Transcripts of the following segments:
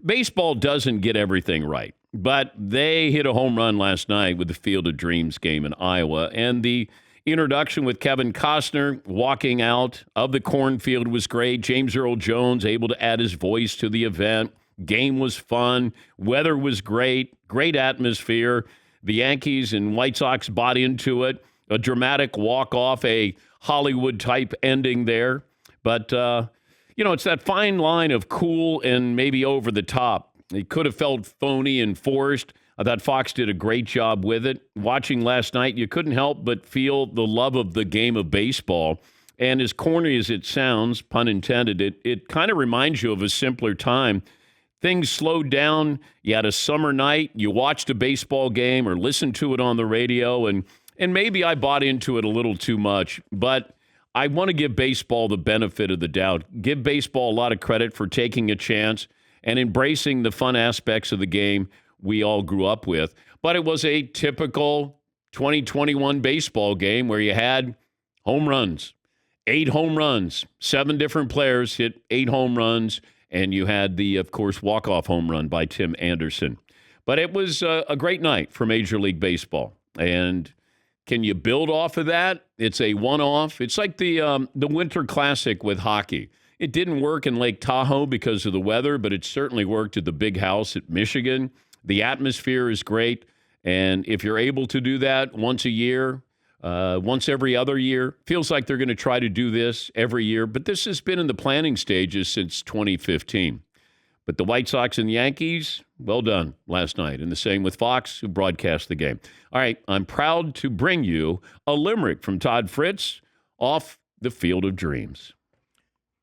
Baseball doesn't get everything right, but they hit a home run last night with the Field of Dreams game in Iowa. And the introduction with Kevin Costner walking out of the cornfield was great. James Earl Jones able to add his voice to the event. Game was fun. Weather was great. Great atmosphere. The Yankees and White Sox bought into it. A dramatic walk-off, a Hollywood-type ending there. But, it's that fine line of cool and maybe over the top. It could have felt phony and forced. I thought Fox did a great job with it. Watching last night, you couldn't help but feel the love of the game of baseball. And as corny as it sounds, pun intended, it kind of reminds you of a simpler time. Things slowed down. You had a summer night. You watched a baseball game or listened to it on the radio, and maybe I bought into it a little too much. But I want to give baseball the benefit of the doubt. Give baseball a lot of credit for taking a chance and embracing the fun aspects of the game we all grew up with. But it was a typical 2021 baseball game where you had home runs, 8 home runs, 7 different players hit 8 home runs. And you had the, of course, walk-off home run by Tim Anderson. But it was a great night for Major League Baseball. And can you build off of that? It's a one-off. It's like the Winter Classic with hockey. It didn't work in Lake Tahoe because of the weather, but it certainly worked at the Big House at Michigan. The atmosphere is great. And if you're able to do that once a year, once every other year. Feels like they're going to try to do this every year, but this has been in the planning stages since 2015. But the White Sox and Yankees, well done last night. And the same with Fox, who broadcast the game. All right, I'm proud to bring you a limerick from Todd Fritz off the Field of Dreams.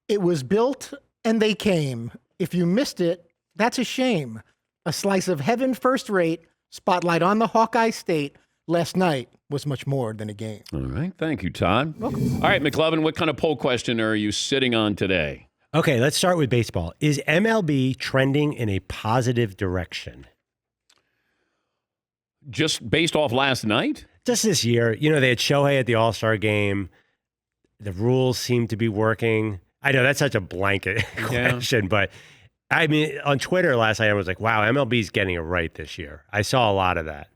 It was built and they came. If you missed it, that's a shame. A slice of heaven first rate, spotlight on the Hawkeye State. Last night was much more than a game. All right. Thank you, Todd. Welcome. All right, McLovin, what kind of poll question are you sitting on today? Okay, let's start with baseball. Is MLB trending in a positive direction? Just based off last night? Just this year. They had Shohei at the All-Star game. The rules seem to be working. I know that's such a blanket question, but I mean, on Twitter last night, I was like, wow, MLB's getting it right this year. I saw a lot of that.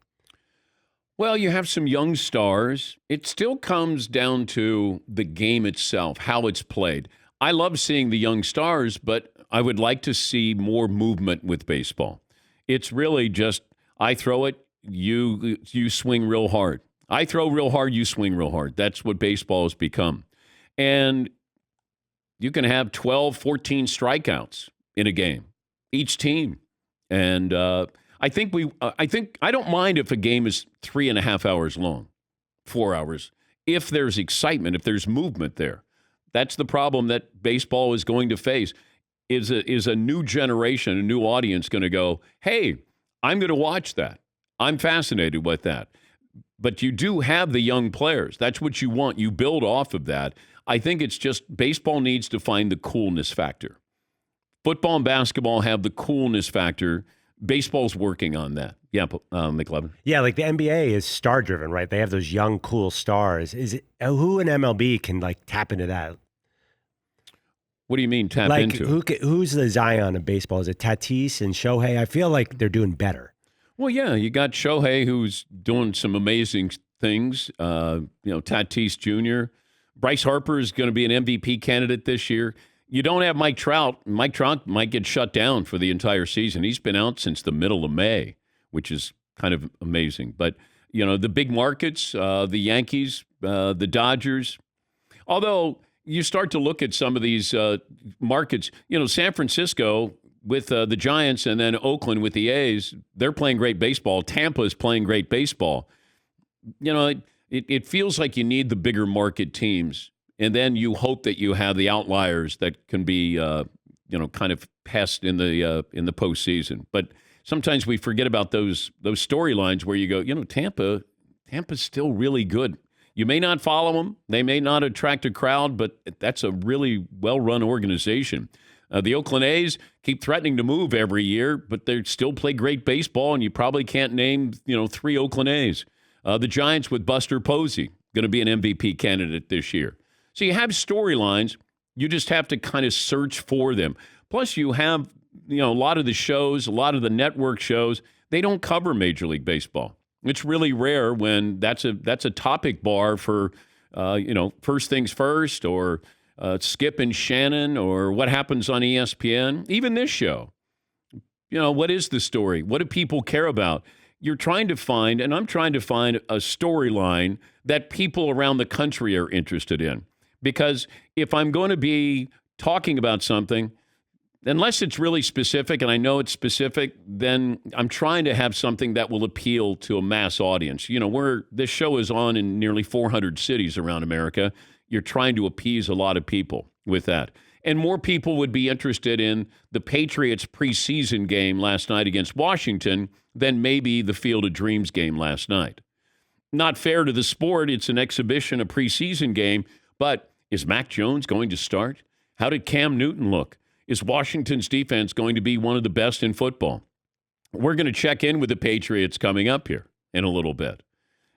Well, you have some young stars. It still comes down to the game itself, how it's played. I love seeing the young stars, but I would like to see more movement with baseball. It's really just, I throw it, you swing real hard. I throw real hard, you swing real hard. That's what baseball has become. And you can have 12, 14 strikeouts in a game, each team. And I don't mind if a game is 3.5 hours long, 4 hours, if there's excitement, if there's movement there. That's the problem that baseball is going to face. Is a new generation, a new audience going to go, hey, I'm going to watch that. I'm fascinated with that. But you do have the young players. That's what you want. You build off of that. I think it's just baseball needs to find the coolness factor. Football and basketball have the coolness factor. Baseball's working on that. Yeah, McLevin. Yeah, like the NBA is star-driven, right? They have those young, cool stars. Is it who in MLB can tap into that? What do you mean tap into? Who's the Zion of baseball? Is it Tatis and Shohei? I feel like they're doing better. Well, yeah, you got Shohei who's doing some amazing things. Tatis Jr. Bryce Harper is going to be an MVP candidate this year. You don't have Mike Trout. Mike Trout might get shut down for the entire season. He's been out since the middle of May, which is kind of amazing. But, the big markets, the Yankees, the Dodgers, although you start to look at some of these markets, San Francisco with the Giants and then Oakland with the A's, they're playing great baseball. Tampa is playing great baseball. It feels like you need the bigger market teams. And then you hope that you have the outliers that can be, kind of pest in the postseason. But sometimes we forget about those storylines where you go, Tampa's still really good. You may not follow them; they may not attract a crowd, but that's a really well-run organization. The Oakland A's keep threatening to move every year, but they still play great baseball, and you probably can't name 3 Oakland A's. The Giants with Buster Posey going to be an MVP candidate this year. So you have storylines. You just have to kind of search for them. Plus, you have a lot of the shows, a lot of the network shows, they don't cover Major League Baseball. It's really rare when that's a topic bar for, First Things First or Skip and Shannon or what happens on ESPN. Even this show. What is the story? What do people care about? You're trying to find, and I'm trying to find a storyline that people around the country are interested in. Because if I'm going to be talking about something, unless it's really specific, and I know it's specific, then I'm trying to have something that will appeal to a mass audience. This show is on in nearly 400 cities around America. You're trying to appease a lot of people with that. And more people would be interested in the Patriots preseason game last night against Washington than maybe the Field of Dreams game last night. Not fair to the sport. It's an exhibition, a preseason game. But is Mac Jones going to start? How did Cam Newton look? Is Washington's defense going to be one of the best in football? We're going to check in with the Patriots coming up here in a little bit.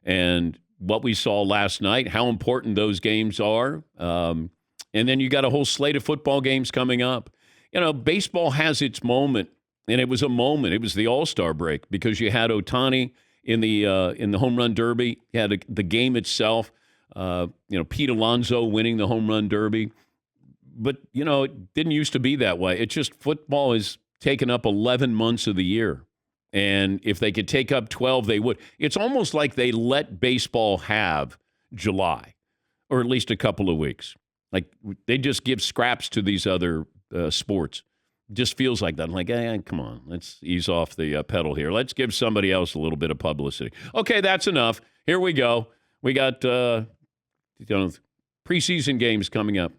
And what we saw last night, how important those games are. And then you got a whole slate of football games coming up. Baseball has its moment, and it was a moment. It was the All-Star break because you had Ohtani in the home run derby. You had the game itself. Pete Alonso winning the home run derby. But, it didn't used to be that way. It's just football is taken up 11 months of the year. And if they could take up 12, they would. It's almost like they let baseball have July, or at least a couple of weeks. Like they just give scraps to these other sports. Just feels like that. I'm like, come on, let's ease off the pedal here. Let's give somebody else a little bit of publicity. Okay, that's enough. Here we go. We got preseason games coming up.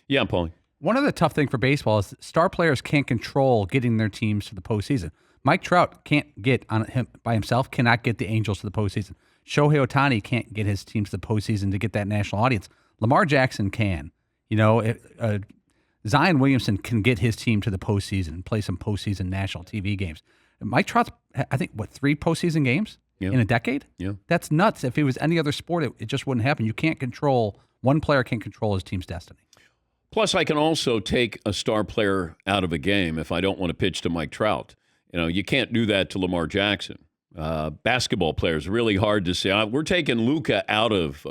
Yeah, Paulie. One of the tough things for baseball is star players can't control getting their teams to the postseason. Mike Trout can't get on him by himself, cannot get the Angels to the postseason. Shohei Ohtani can't get his teams to the postseason to get that national audience. Lamar Jackson can. Zion Williamson can get his team to the postseason and play some postseason national TV games. Mike Trout's, I think, 3 postseason games in a decade? Yeah. That's nuts. If it was any other sport, it just wouldn't happen. You can't control, one player can't control his team's destiny. Plus, I can also take a star player out of a game if I don't want to pitch to Mike Trout. You can't do that to Lamar Jackson. Basketball players, really hard to say. We're taking Luka out of,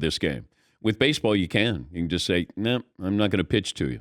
this game. With baseball, you can. You can just say, no, I'm not going to pitch to you.